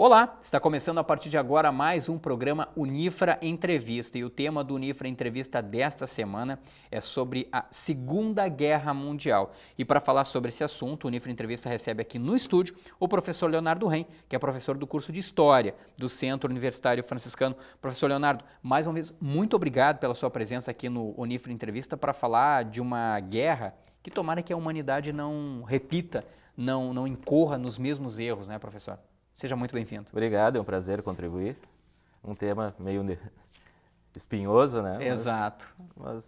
Olá, está começando a partir de agora mais um programa Unifra Entrevista e o tema do Unifra Entrevista desta semana é sobre a Segunda Guerra Mundial. E para falar sobre esse assunto, o Unifra Entrevista recebe aqui no estúdio o professor Leonardo Rem, que é professor do curso de História do Centro Universitário Franciscano. Professor Leonardo, mais uma vez, muito obrigado pela sua presença aqui no Unifra Entrevista para falar de uma guerra que tomara que a humanidade não repita, não incorra nos mesmos erros, né, professor? Seja muito bem-vindo. Obrigado, é um prazer contribuir. Um tema meio espinhoso, né? Exato.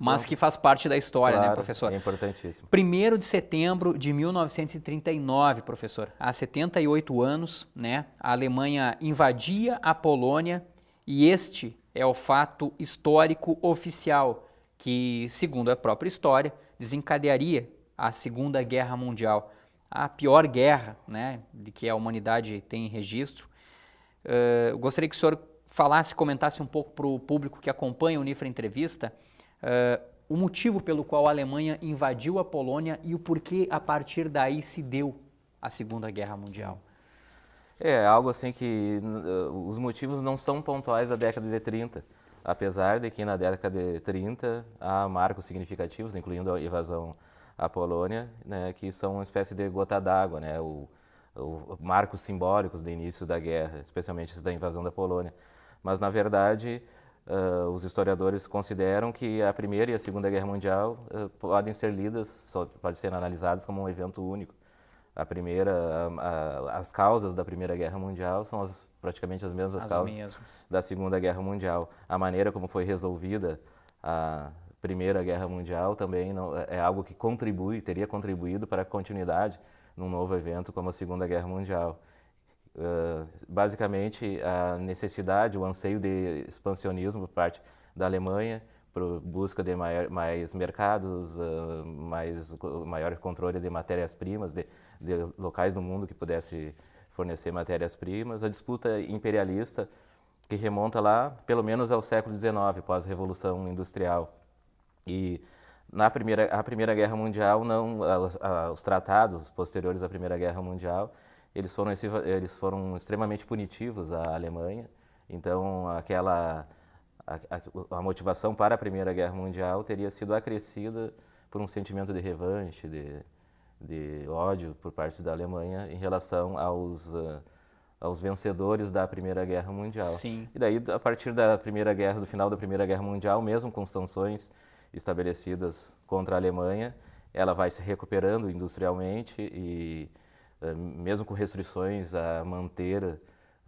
Mas que faz parte da história, claro, né, professor? É importantíssimo. 1º de setembro de 1939, professor, há 78 anos, né, a Alemanha invadia a Polônia e este é o fato histórico oficial que, segundo a própria história, desencadearia a Segunda Guerra Mundial. A pior guerra, né, de que a humanidade tem registro. Eu gostaria que o senhor comentasse um pouco para o público que acompanha o Unifra Entrevista, o motivo pelo qual a Alemanha invadiu a Polônia e o porquê a partir daí se deu a Segunda Guerra Mundial. É algo assim que os motivos não são pontuais da década de 30, apesar de que na década de 30 há marcos significativos, incluindo a invasão à Polônia, né, que são uma espécie de gota d'água, né, marcos simbólicos do início da guerra, especialmente da invasão da Polônia. Mas, na verdade, os historiadores consideram que a Primeira e a Segunda Guerra Mundial podem ser analisadas como um evento único. A primeira, as causas da Primeira Guerra Mundial são praticamente as mesmas causas da Segunda Guerra Mundial. A maneira como foi resolvida a Primeira Guerra Mundial também é algo que teria contribuído para a continuidade num novo evento como a Segunda Guerra Mundial. Basicamente, a necessidade, o anseio de expansionismo por parte da Alemanha, por busca de mais mercados, maior controle de matérias-primas, de locais do mundo que pudesse fornecer matérias-primas, a disputa imperialista que remonta lá, pelo menos ao século XIX, pós-Revolução Industrial. E a Primeira Guerra Mundial, os tratados posteriores à Primeira Guerra Mundial, eles foram extremamente punitivos à Alemanha. Então, a motivação para a Primeira Guerra Mundial teria sido acrescida por um sentimento de revanche, de ódio por parte da Alemanha em relação aos vencedores da Primeira Guerra Mundial. Sim. E daí, a partir do final da Primeira Guerra Mundial, mesmo com sanções estabelecidas contra a Alemanha, ela vai se recuperando industrialmente e, mesmo com restrições a manter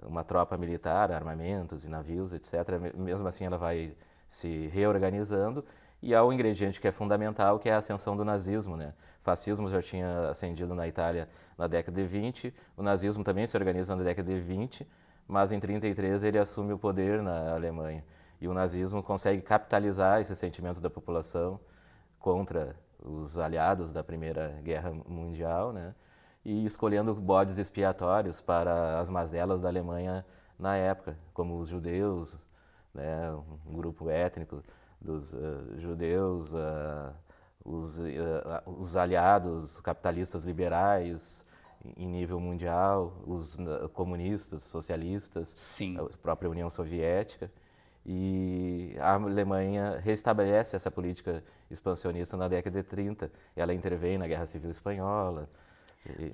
uma tropa militar, armamentos e navios, etc., mesmo assim ela vai se reorganizando. E há um ingrediente que é fundamental, que é a ascensão do nazismo, né? O fascismo já tinha ascendido na Itália na década de 20, o nazismo também se organiza na década de 20, mas em 33 ele assume o poder na Alemanha. E o nazismo consegue capitalizar esse sentimento da população contra os aliados da Primeira Guerra Mundial, né? E escolhendo bodes expiatórios para as mazelas da Alemanha na época, como os judeus, né? Um grupo étnico dos judeus, os aliados capitalistas liberais em nível mundial, os comunistas, socialistas, Sim. A própria União Soviética. E a Alemanha restabelece essa política expansionista na década de 30. Ela intervém na Guerra Civil Espanhola.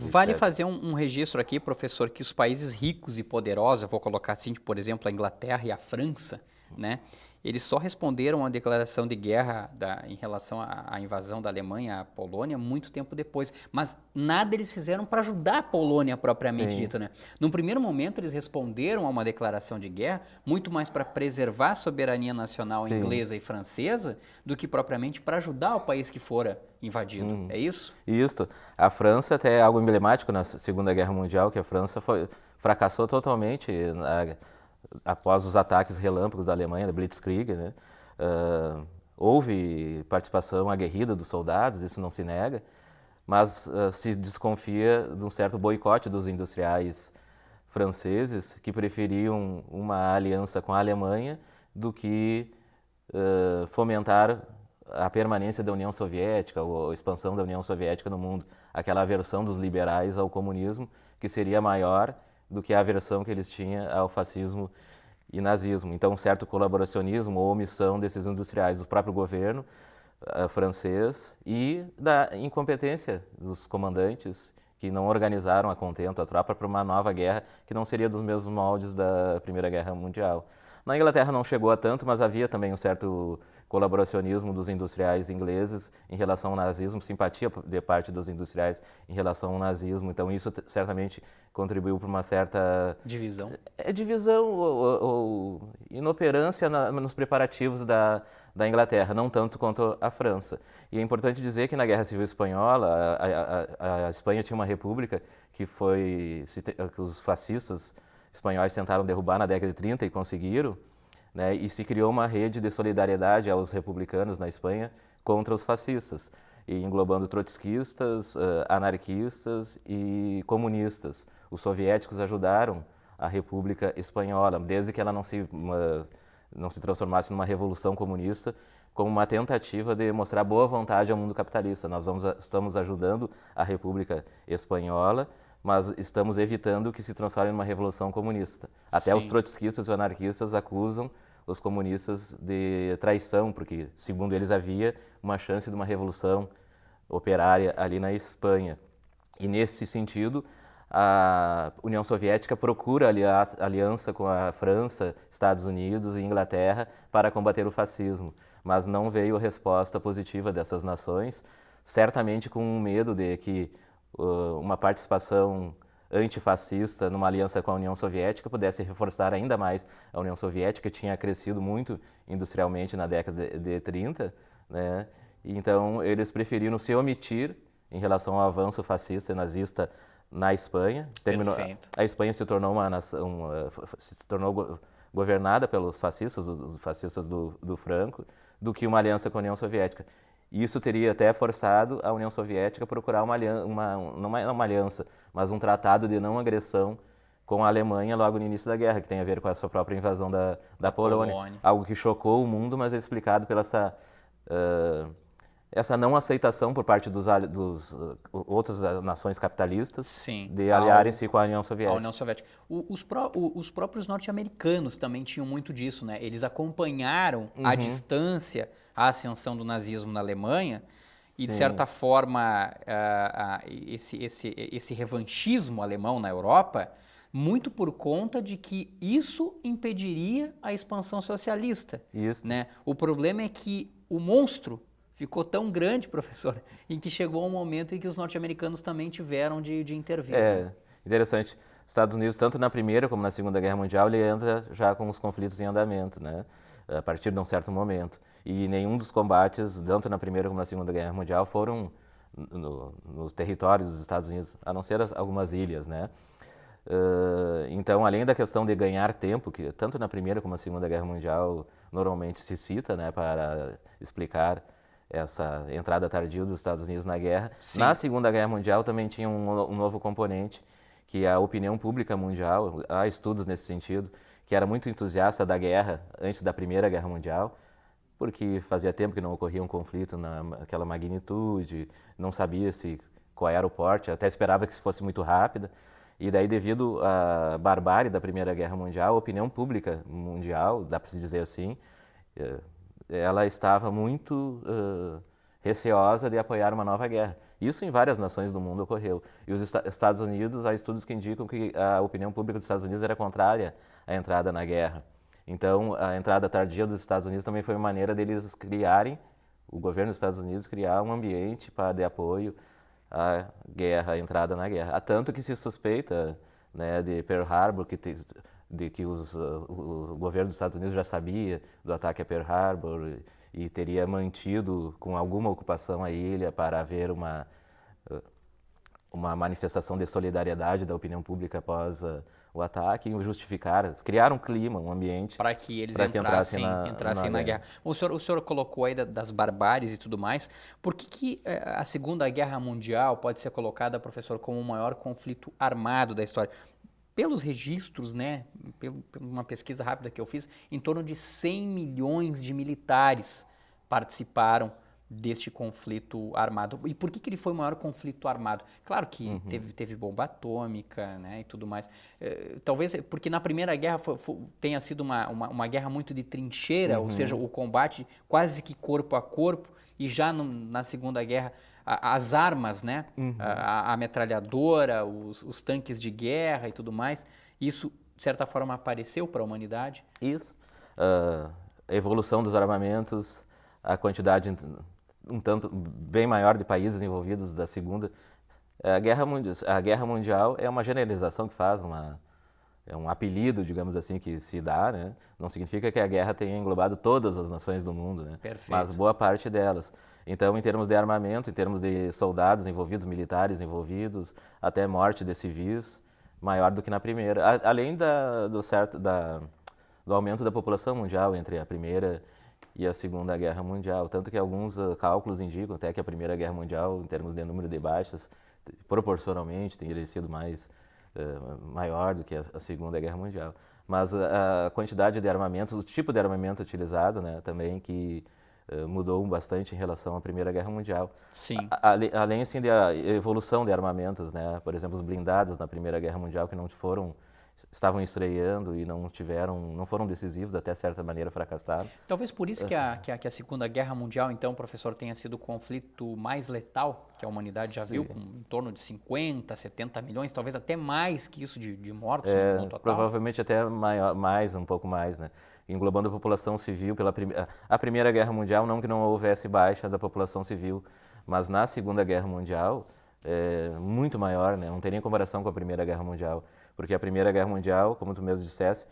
Vale fazer um registro aqui, professor, que os países ricos e poderosos, eu vou colocar assim, por exemplo, a Inglaterra e a França, né? Eles só responderam à declaração de guerra em relação à invasão da Alemanha à Polônia muito tempo depois. Mas nada eles fizeram para ajudar a Polônia propriamente dita, né? Num primeiro momento, eles responderam a uma declaração de guerra muito mais para preservar a soberania nacional inglesa e francesa do que propriamente para ajudar o país que fora invadido. É isso? Isso. A França até é algo emblemático na Segunda Guerra Mundial, que a França fracassou totalmente após os ataques relâmpagos da Alemanha, da Blitzkrieg, né? Houve participação aguerrida dos soldados, isso não se nega, mas se desconfia de um certo boicote dos industriais franceses que preferiam uma aliança com a Alemanha do que fomentar a permanência da União Soviética ou a expansão da União Soviética no mundo, aquela aversão dos liberais ao comunismo que seria maior do que a aversão que eles tinham ao fascismo e nazismo. Então, um certo colaboracionismo ou omissão desses industriais do próprio governo francês e da incompetência dos comandantes que não organizaram a contento a tropa para uma nova guerra que não seria dos mesmos moldes da Primeira Guerra Mundial. Na Inglaterra não chegou a tanto, mas havia também um certo colaboracionismo dos industriais ingleses em relação ao nazismo, simpatia de parte dos industriais em relação ao nazismo. Então isso certamente contribuiu para uma certa divisão ou inoperância nos preparativos da Inglaterra, não tanto quanto a França. E é importante dizer que na Guerra Civil Espanhola, a Espanha tinha uma república que os fascistas espanhóis tentaram derrubar na década de 30 e conseguiram, né, e se criou uma rede de solidariedade aos republicanos na Espanha contra os fascistas, e englobando trotskistas, anarquistas e comunistas. Os soviéticos ajudaram a República Espanhola, desde que ela não se transformasse numa revolução comunista, como uma tentativa de mostrar boa vontade ao mundo capitalista. Nós estamos ajudando a República Espanhola, mas estamos evitando que se transforme numa revolução comunista. Até os trotskistas e anarquistas acusam os comunistas de traição, porque, segundo eles, havia uma chance de uma revolução operária ali na Espanha. E, nesse sentido, a União Soviética procura aliança com a França, Estados Unidos e Inglaterra para combater o fascismo, mas não veio resposta positiva dessas nações, certamente com medo de que uma participação antifascista numa aliança com a União Soviética pudesse reforçar ainda mais a União Soviética, que tinha crescido muito industrialmente na década de 30, né? Então eles preferiram se omitir em relação ao avanço fascista e nazista na Espanha. A Espanha se tornou uma nação, se tornou governada pelos fascistas, os fascistas do Franco, do que uma aliança com a União Soviética. Isso teria até forçado a União Soviética a procurar não uma aliança, mas um tratado de não agressão com a Alemanha logo no início da guerra, que tem a ver com a sua própria invasão da Polônia. Algo que chocou o mundo, mas é explicado pela essa não aceitação por parte dos outras nações capitalistas de aliarem-se com a União Soviética. Os próprios norte-americanos também tinham muito disso, né? Eles acompanharam à distância a ascensão do nazismo na Alemanha e, de certa forma, esse revanchismo alemão na Europa, muito por conta de que isso impediria a expansão socialista. Né? O problema é que o monstro ficou tão grande, professor, em que chegou um momento em que os norte-americanos também tiveram de intervir. Interessante. Os Estados Unidos, tanto na Primeira como na Segunda Guerra Mundial, ele entra já com os conflitos em andamento, né? A partir de um certo momento. E nenhum dos combates, tanto na Primeira como na Segunda Guerra Mundial, foram no território dos Estados Unidos, a não ser algumas ilhas, né? Então, além da questão de ganhar tempo, que tanto na Primeira como na Segunda Guerra Mundial normalmente se cita, né, para explicar essa entrada tardia dos Estados Unidos na guerra, na Segunda Guerra Mundial também tinha um novo componente, que é a opinião pública mundial. Há estudos nesse sentido, que era muito entusiasta da guerra antes da Primeira Guerra Mundial, porque fazia tempo que não ocorria um conflito naquela magnitude, não sabia qual era o porte, até esperava que fosse muito rápida. E daí, devido à barbárie da Primeira Guerra Mundial, a opinião pública mundial, dá para se dizer assim, ela estava muito receosa de apoiar uma nova guerra. Isso em várias nações do mundo ocorreu. E os Estados Unidos, há estudos que indicam que a opinião pública dos Estados Unidos era contrária à entrada na guerra. Então, a entrada tardia dos Estados Unidos também foi uma maneira deles criarem, o governo dos Estados Unidos criar um ambiente de apoio à guerra, à entrada na guerra. Há tanto que se suspeita, né, de Pearl Harbor, de que o governo dos Estados Unidos já sabia do ataque a Pearl Harbor e teria mantido com alguma ocupação a ilha para haver uma manifestação de solidariedade da opinião pública após o ataque e criar um clima, um ambiente para que eles entrassem na guerra. Bom, o senhor colocou aí das barbáries e tudo mais. Por que a Segunda Guerra Mundial pode ser colocada, professor, como o maior conflito armado da história? Pelos registros, né, por uma pesquisa rápida que eu fiz, em torno de 100 milhões de militares participaram deste conflito armado. E por que ele foi o maior conflito armado? Claro que teve bomba atômica, né, e tudo mais. Talvez porque na Primeira Guerra tenha sido uma guerra muito de trincheira, ou seja, o combate quase que corpo a corpo, e já na Segunda Guerra as armas, né, a metralhadora, os tanques de guerra e tudo mais, isso de certa forma apareceu para a humanidade? Isso. A evolução dos armamentos, a quantidade um tanto bem maior de países envolvidos da Segunda. A Guerra Mundial é uma generalização que faz, é um apelido, digamos assim, que se dá, né? Não significa que a guerra tenha englobado todas as nações do mundo, né? Perfeito. Mas boa parte delas. Então, em termos de armamento, em termos de soldados envolvidos, militares envolvidos, até morte de civis, maior do que na Primeira. Além do aumento da população mundial entre a Primeira e a Segunda Guerra Mundial. Tanto que alguns cálculos indicam até que a Primeira Guerra Mundial, em termos de número de baixas, proporcionalmente teria sido maior do que a Segunda Guerra Mundial. Mas a quantidade de armamentos, o tipo de armamento utilizado, né, também que mudou bastante em relação à Primeira Guerra Mundial. Sim. Além assim, da evolução de armamentos, né, por exemplo, os blindados na Primeira Guerra Mundial que estavam estreando e não foram decisivos, até certa maneira fracassaram. Talvez por isso que a Segunda Guerra Mundial, então, professor, tenha sido o conflito mais letal que a humanidade já viu, com em torno de 50, 70 milhões, talvez até mais que isso de mortos no total. Provavelmente até um pouco mais, né? Englobando a população civil. A Primeira Guerra Mundial, não que não houvesse baixa da população civil, mas na Segunda Guerra Mundial, muito maior, né? Não tem nem comparação com a Primeira Guerra Mundial. Porque a Primeira Guerra Mundial, como tu mesmo dissesse,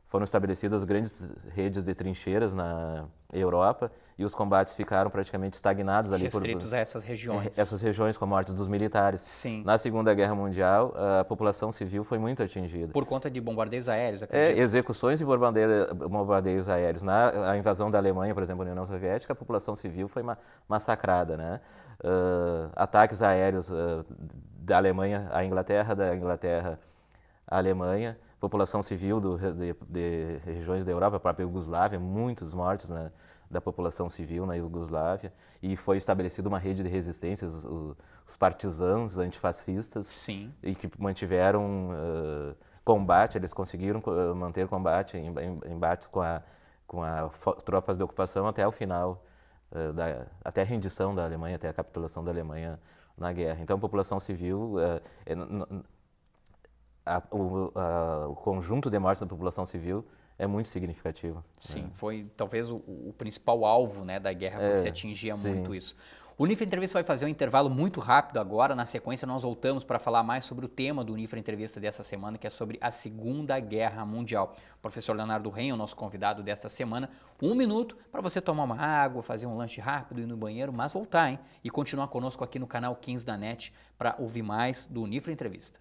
foram estabelecidas grandes redes de trincheiras na Europa e os combates ficaram praticamente estagnados ali. Restritos a essas regiões. Essas regiões com a morte dos militares. Sim. Na Segunda Guerra Mundial, a população civil foi muito atingida. Por conta de bombardeios aéreos, acredito. Execuções e bombardeios aéreos. Na invasão da Alemanha, por exemplo, na União Soviética, a população civil foi massacrada, né? Ataques aéreos da Alemanha à Inglaterra, da Inglaterra à Alemanha, população civil de regiões da Europa, a própria Iugoslávia, muitos mortos da população civil na Iugoslávia, e foi estabelecida uma rede de resistência, os partisãos antifascistas, Sim. E que mantiveram combate, eles conseguiram manter combate, embates com as tropas de ocupação até o final, até a rendição da Alemanha, até a capitulação da Alemanha na guerra. Então, a população civil... O conjunto de mortes da população civil é muito significativo. Sim, né? Foi talvez o principal alvo, né, da guerra, porque se atingia muito isso. O Unifra Entrevista vai fazer um intervalo muito rápido agora. Na sequência, nós voltamos para falar mais sobre o tema do Unifra Entrevista dessa semana, que é sobre a Segunda Guerra Mundial. O professor Leonardo Ren, o nosso convidado desta semana. 1 minuto para você tomar uma água, fazer um lanche rápido, ir no banheiro, mas voltar, hein? E continuar conosco aqui no canal 15 da NET para ouvir mais do Unifra Entrevista.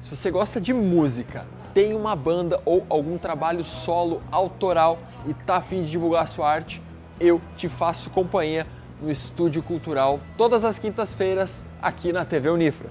Se você gosta de música, tem uma banda ou algum trabalho solo autoral e tá a fim de divulgar sua arte, eu te faço companhia no Estúdio Cultural todas as quintas-feiras aqui na TV Unifra.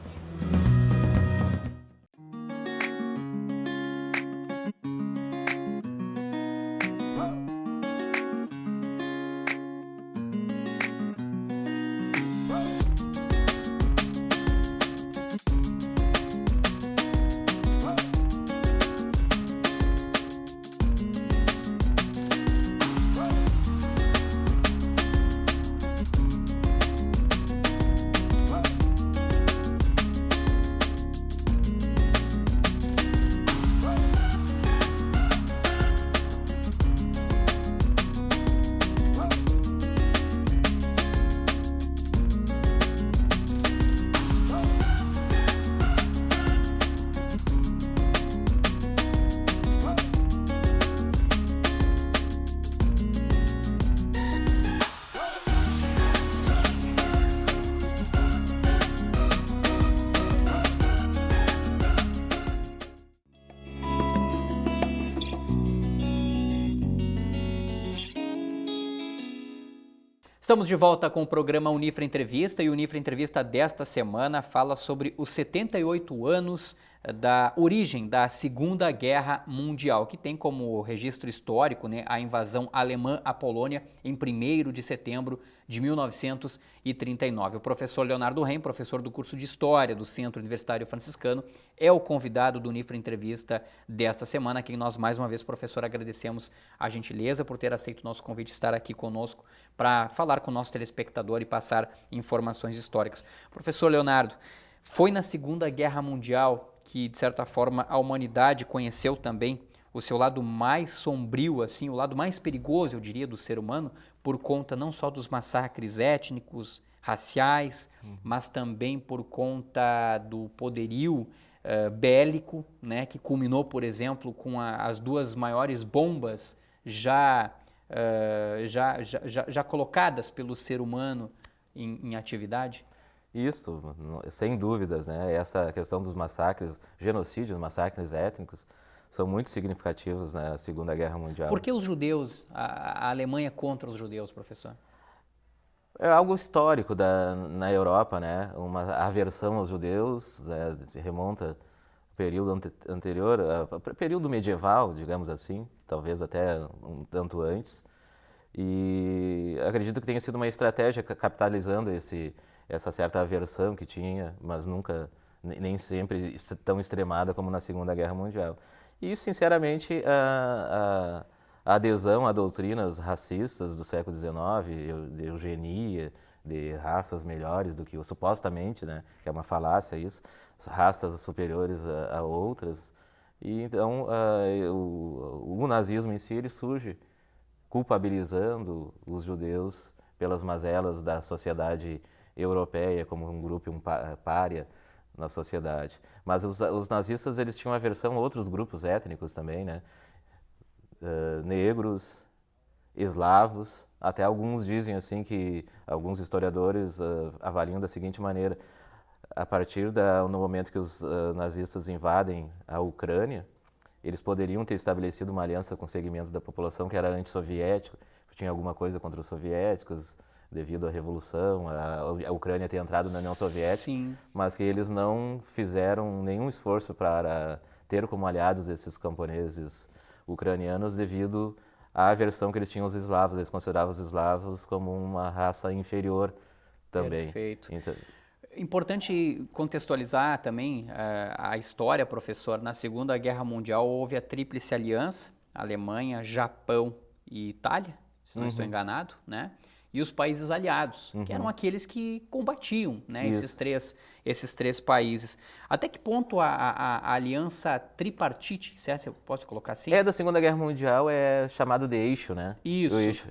Estamos de volta com o programa Unifra Entrevista, e o Unifra Entrevista desta semana fala sobre os 78 anos da origem da Segunda Guerra Mundial, que tem como registro histórico, né, a invasão alemã à Polônia em 1º de setembro de 1939. O professor Leonardo Reim, professor do curso de História do Centro Universitário Franciscano, é o convidado do Unifra Entrevista desta semana, a quem nós mais uma vez, professor, agradecemos a gentileza por ter aceito o nosso convite de estar aqui conosco para falar com o nosso telespectador e passar informações históricas. Professor Leonardo, foi na Segunda Guerra Mundial que, de certa forma, a humanidade conheceu também o seu lado mais sombrio, assim, o lado mais perigoso, eu diria, do ser humano, por conta não só dos massacres étnicos, raciais, mas também por conta do poderio bélico, né, que culminou, por exemplo, com as 2 maiores bombas já colocadas pelo ser humano em atividade? Isso, sem dúvidas, né? Essa questão dos massacres, genocídios, massacres étnicos, são muito significativos na Segunda Guerra Mundial. Por que os judeus, a Alemanha contra os judeus, professor? É algo histórico na Europa, né? Uma aversão aos judeus, remonta ao período anterior, período medieval, digamos assim, talvez até um tanto antes. E acredito que tenha sido uma estratégia capitalizando essa certa aversão que tinha, mas nunca, nem sempre tão extremada como na Segunda Guerra Mundial. E, sinceramente, a adesão a doutrinas racistas do século XIX, de eugenia, de raças melhores do que supostamente, né, que é uma falácia isso, raças superiores a outras. E então o nazismo em si ele surge culpabilizando os judeus pelas mazelas da sociedade europeia como um grupo, pária na sociedade. Mas os nazistas eles tinham aversão a outros grupos étnicos também, né? Negros, eslavos, até alguns dizem assim que alguns historiadores avaliam da seguinte maneira: a partir no momento que os nazistas invadem a Ucrânia, eles poderiam ter estabelecido uma aliança com segmentos da população que era antissoviético, que tinha alguma coisa contra os soviéticos, devido à Revolução, a Ucrânia ter entrado na União Soviética, Sim. mas que eles não fizeram nenhum esforço para ter como aliados esses camponeses ucranianos devido à aversão que eles tinham aos eslavos. Eles consideravam os eslavos como uma raça inferior também. Perfeito. Então, importante contextualizar também a história, professor. Na Segunda Guerra Mundial houve a Tríplice Aliança, Alemanha, Japão e Itália, se não estou enganado, né? E os países aliados, que eram aqueles que combatiam, né, esses três países. Até que ponto a aliança tripartite, se eu posso colocar assim? da Segunda Guerra Mundial é chamado de eixo, né? Isso. O eixo,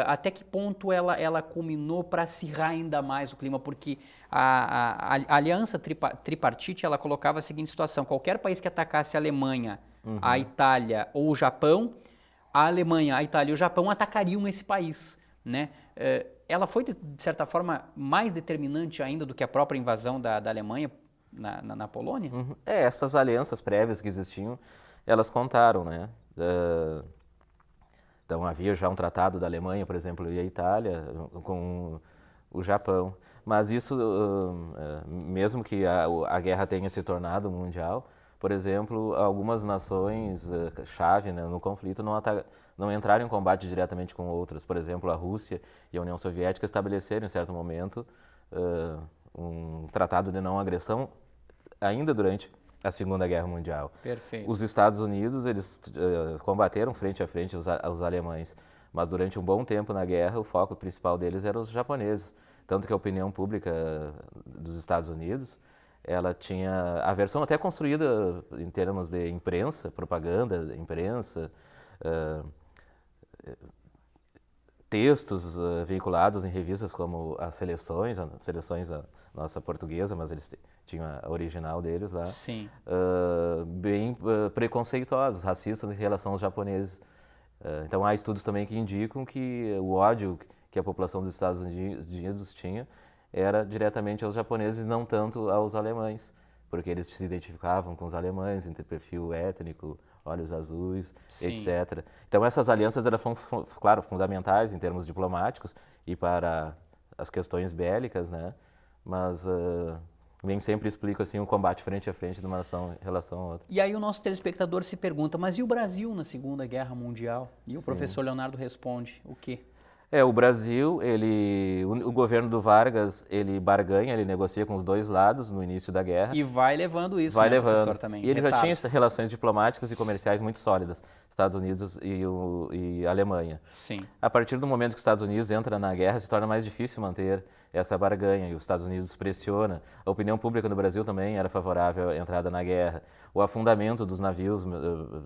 até que ponto ela culminou para acirrar ainda mais o clima? Porque a aliança tripartite, ela colocava a seguinte situação: qualquer país que atacasse a Alemanha, a Itália ou o Japão, a Alemanha, a Itália e o Japão atacariam esse país, né? Ela foi, de certa forma, mais determinante ainda do que a própria invasão da Alemanha na Polônia? Essas alianças prévias que existiam, elas contaram, né? Então havia já um tratado da Alemanha, por exemplo, e a Itália com o Japão. Mas isso, mesmo que a guerra tenha se tornado mundial, por exemplo, algumas nações-chave, né, no conflito não entraram em combate diretamente com outras. Por exemplo, a Rússia e a União Soviética estabeleceram, em certo momento, um tratado de não agressão ainda durante a Segunda Guerra Mundial. Perfeito. Os Estados Unidos, eles combateram frente a frente os alemães, mas durante um bom tempo na guerra, o foco principal deles eram os japoneses. Tanto que a opinião pública dos Estados Unidos, ela tinha a versão até construída em termos de imprensa, propaganda, imprensa, textos veiculados em revistas como as Seleções, a nossa portuguesa, mas eles tinham a original deles lá. Sim. Bem preconceituosos, racistas em relação aos japoneses. Então há estudos também que indicam que o ódio que a população dos Estados Unidos tinha era diretamente aos japoneses, não tanto aos alemães, porque eles se identificavam com os alemães, entre perfil étnico, olhos azuis, Sim. etc. Então essas alianças eram, claro, fundamentais em termos diplomáticos e para as questões bélicas, né? Mas nem sempre explica assim um combate frente a frente de uma nação em relação a outra. E aí o nosso telespectador se pergunta, mas e o Brasil na Segunda Guerra Mundial? E o professor Leonardo responde, o quê? O Brasil, o governo do Vargas, ele barganha, ele negocia com os dois lados no início da guerra. E vai levando isso, Vai né, levando. professor, também? E ele já Retardo. tinha relações diplomáticas e comerciais muito sólidas, Estados Unidos e a Alemanha. Sim. A partir do momento que os Estados Unidos entra na guerra, se torna mais difícil manter essa barganha e os Estados Unidos pressiona. A opinião pública no Brasil também era favorável à entrada na guerra. O afundamento dos navios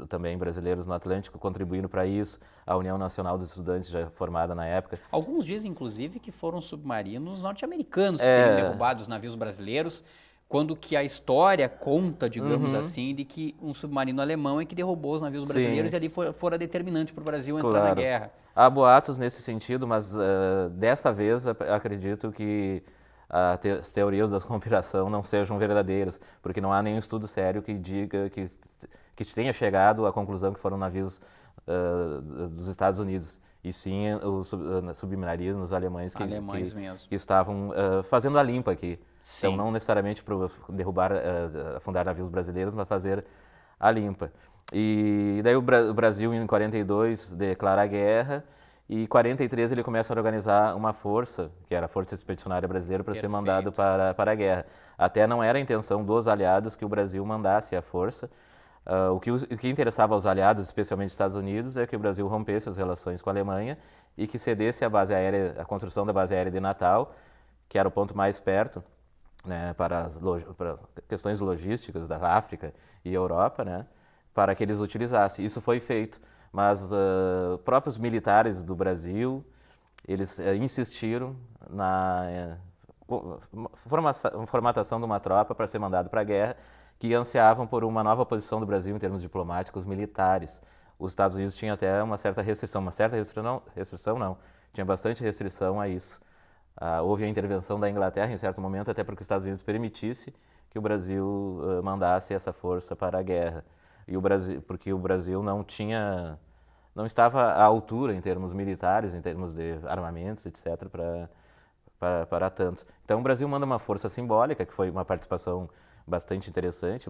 também brasileiros no Atlântico contribuindo para isso. A União Nacional dos Estudantes já formada na época. Alguns dizem, inclusive, que foram submarinos norte-americanos que teriam derrubado os navios brasileiros, quando que a história conta, digamos assim, de que um submarino alemão é que derrubou os navios brasileiros e ali fora determinante para o Brasil entrar na guerra. Há boatos nesse sentido, mas dessa vez acredito que as teorias da conspiração não sejam verdadeiras, porque não há nenhum estudo sério que diga que tenha chegado à conclusão que foram navios dos Estados Unidos, e sim os submarinos alemães que estavam fazendo a limpa aqui. Sim. Então, não necessariamente para derrubar, afundar navios brasileiros, mas fazer a limpa. E daí o Brasil, em 42, declara a guerra, e em 43 ele começa a organizar uma força, que era a Força Expedicionária Brasileira, para ser mandado para a guerra. Até não era a intenção dos aliados que o Brasil mandasse a força. O que interessava aos aliados, especialmente os Estados Unidos, é que o Brasil rompesse as relações com a Alemanha e que cedesse a construção da base aérea de Natal, que era o ponto mais perto, né, para questões logísticas da África e Europa, né, para que eles utilizassem. Isso foi feito, mas próprios militares do Brasil, eles insistiram na formatação de uma tropa para ser mandado para a guerra, que ansiavam por uma nova posição do Brasil em termos diplomáticos militares. Os Estados Unidos tinham até uma certa restrição não, tinha bastante restrição a isso. Houve a intervenção da Inglaterra em certo momento, até para que os Estados Unidos permitisse que o Brasil mandasse essa força para a guerra. Porque o Brasil não estava à altura em termos militares, em termos de armamentos, etc., para tanto. Então o Brasil manda uma força simbólica, que foi uma participação bastante interessante,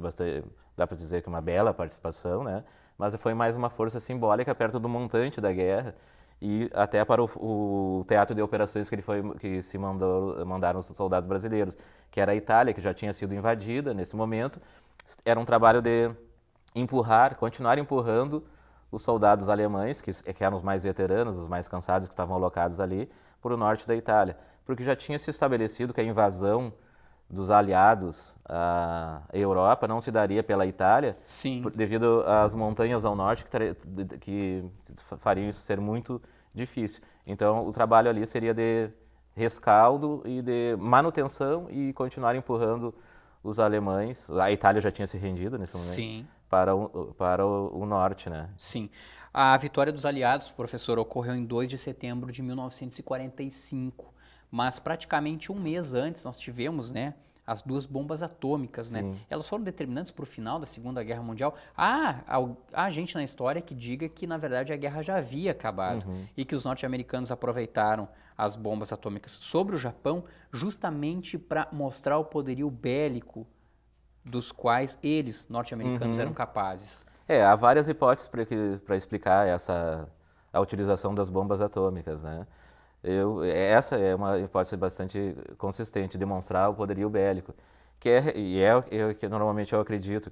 dá para dizer que uma bela participação, né? Mas foi mais uma força simbólica perto do montante da guerra e até para o teatro de operações que se mandaram os soldados brasileiros, que era a Itália, que já tinha sido invadida nesse momento. Era um trabalho de continuar empurrando os soldados alemães, que eram os mais veteranos, os mais cansados, que estavam alocados ali, para o norte da Itália. Porque já tinha se estabelecido que a invasão dos aliados à Europa não se daria pela Itália, devido às montanhas ao norte que fariam isso ser muito difícil. Então, o trabalho ali seria de rescaldo e de manutenção e continuar empurrando os alemães. A Itália já tinha se rendido nesse momento. Para o norte, né? Sim. A vitória dos aliados, professor, ocorreu em 2 de setembro de 1945. Mas praticamente um mês antes nós tivemos, né, as 2 bombas atômicas, né? Elas foram determinantes para o final da Segunda Guerra Mundial. Há gente na história que diga que, na verdade, a guerra já havia acabado e que os norte-americanos aproveitaram as bombas atômicas sobre o Japão justamente para mostrar o poderio bélico dos quais eles, norte-americanos, eram capazes. Há várias hipóteses para explicar a utilização das bombas atômicas, né? Essa é uma hipótese bastante consistente, demonstrar o poderio bélico, que normalmente eu acredito,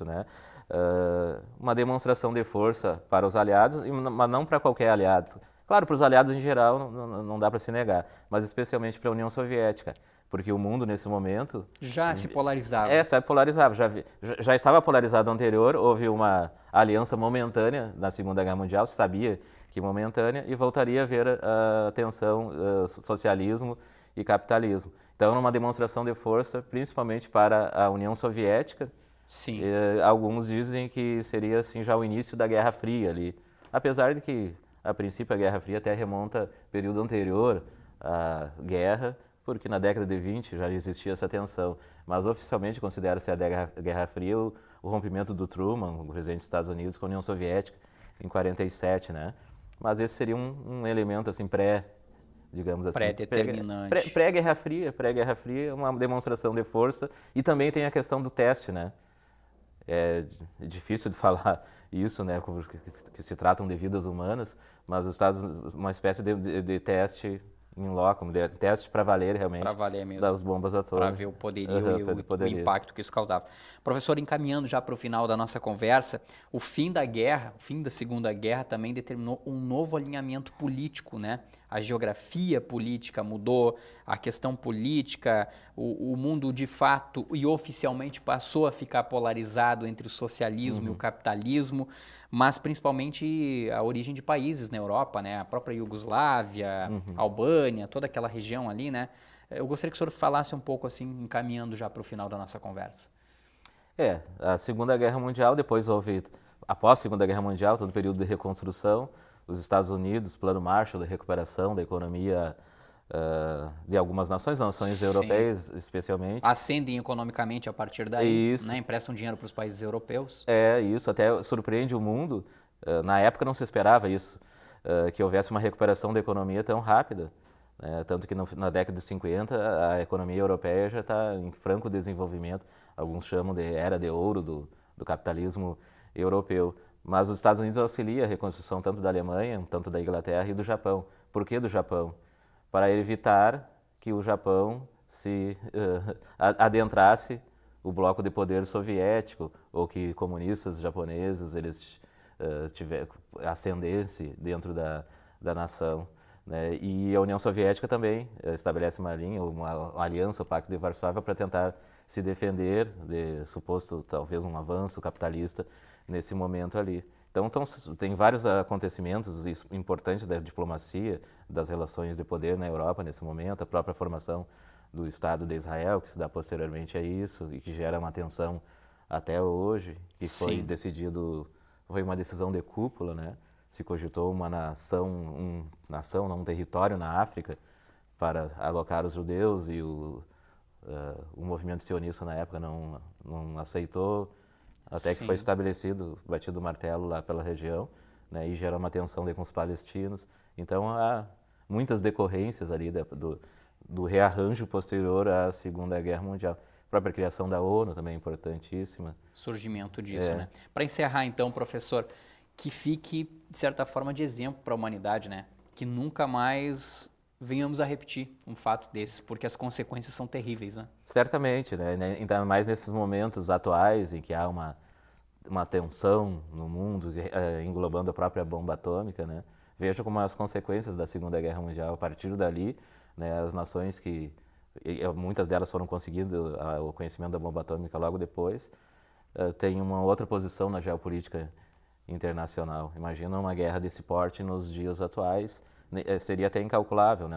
né? Uma demonstração de força para os aliados, mas não para qualquer aliado. Claro, para os aliados em geral não dá para se negar, mas especialmente para a União Soviética, porque o mundo nesse momento já se polarizava. Se polarizava, já estava polarizado anterior, houve uma aliança momentânea na Segunda Guerra Mundial, se sabia que momentânea, e voltaria a haver a tensão socialismo e capitalismo. Então, numa demonstração de força, principalmente para a União Soviética, alguns dizem que seria assim já o início da Guerra Fria ali, apesar de que a princípio a Guerra Fria até remonta ao período anterior à guerra, porque na década de 20 já existia essa tensão, mas oficialmente considera-se a Guerra Fria o rompimento do Truman, o presidente dos Estados Unidos, com a União Soviética, em 47, né? Mas esse seria um elemento, assim, digamos assim, pré-determinante. Pré-Guerra Fria, uma demonstração de força, e também tem a questão do teste, né? É difícil de falar isso, né, que se tratam de vidas humanas, mas os Estados uma espécie de teste em loco, de teste para valer realmente, para valer mesmo, das bombas atômicas. Para ver o poderio e o impacto que isso causava. Professor, encaminhando já para o final da nossa conversa, o fim da guerra, o fim da Segunda Guerra também determinou um novo alinhamento político, né? A geografia política mudou, a questão política, o mundo de fato e oficialmente passou a ficar polarizado entre o socialismo e o capitalismo, mas principalmente a origem de países na Europa, né? A própria Iugoslávia, Albânia, toda aquela região ali, né? Eu gostaria que o senhor falasse um pouco assim, encaminhando já para o final da nossa conversa. A Segunda Guerra Mundial, após a Segunda Guerra Mundial, todo o período de reconstrução, os Estados Unidos, Plano Marshall de recuperação da economia de algumas nações europeias especialmente. Ascendem economicamente a partir daí, né? Emprestam dinheiro para os países europeus. Isso até surpreende o mundo. Na época não se esperava isso, que houvesse uma recuperação da economia tão rápida. Tanto que na década de 50 a economia europeia já está em franco desenvolvimento. Alguns chamam de era de ouro do capitalismo europeu. Mas os Estados Unidos auxiliam a reconstrução tanto da Alemanha, tanto da Inglaterra e do Japão. Por que do Japão? Para evitar que o Japão se adentrasse o bloco de poder soviético, ou que comunistas japoneses eles ascendessem dentro da nação. Né? E a União Soviética também estabelece uma linha, uma aliança, o Pacto de Varsóvia, para tentar se defender de suposto, talvez, um avanço capitalista nesse momento ali. Então, tem vários acontecimentos importantes da diplomacia, das relações de poder na Europa nesse momento, a própria formação do Estado de Israel, que se dá posteriormente a isso e que gera uma tensão até hoje, que foi decidido, foi uma decisão de cúpula, né? Se cogitou uma um território na África para alocar os judeus e o movimento sionista na época não aceitou, até que foi estabelecido, batido o martelo lá pela região, né, e gera uma tensão com os palestinos. Então há muitas decorrências ali do rearranjo posterior à Segunda Guerra Mundial. A própria criação da ONU também é importantíssima. Surgimento disso, né? Para encerrar então, professor, que fique, de certa forma, de exemplo para a humanidade, né? Que nunca mais venhamos a repetir um fato desses, porque as consequências são terríveis, né? Certamente, né? Ainda mais nesses momentos atuais em que há uma tensão no mundo englobando a própria bomba atômica, né? Veja como as consequências da Segunda Guerra Mundial, a partir dali, né, as nações muitas delas foram conseguindo o conhecimento da bomba atômica logo depois, têm uma outra posição na geopolítica internacional. Imagina uma guerra desse porte nos dias atuais, seria até incalculável, né?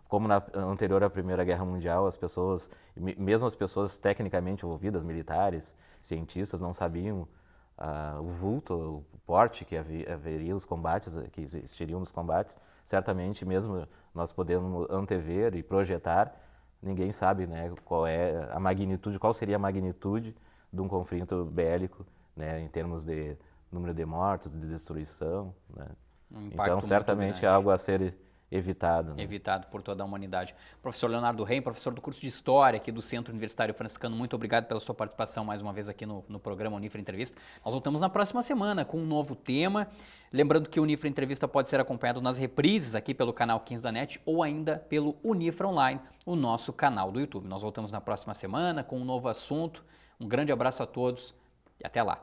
Como anterior à Primeira Guerra Mundial, mesmo as pessoas tecnicamente envolvidas, militares, cientistas, não sabiam o vulto, o porte que haveria os combates, que existiriam nos combates. Certamente, mesmo nós podemos antever e projetar, ninguém sabe, né, qual seria a magnitude de um conflito bélico, né, em termos de número de mortos, de destruição, né? Então, certamente é algo a ser evitado. Né? Evitado por toda a humanidade. Professor Leonardo Reim, professor do curso de História aqui do Centro Universitário Franciscano, muito obrigado pela sua participação mais uma vez aqui no programa Unifra Entrevista. Nós voltamos na próxima semana com um novo tema. Lembrando que o Unifra Entrevista pode ser acompanhado nas reprises aqui pelo canal 15 da NET ou ainda pelo Unifra Online, o nosso canal do YouTube. Nós voltamos na próxima semana com um novo assunto. Um grande abraço a todos e até lá.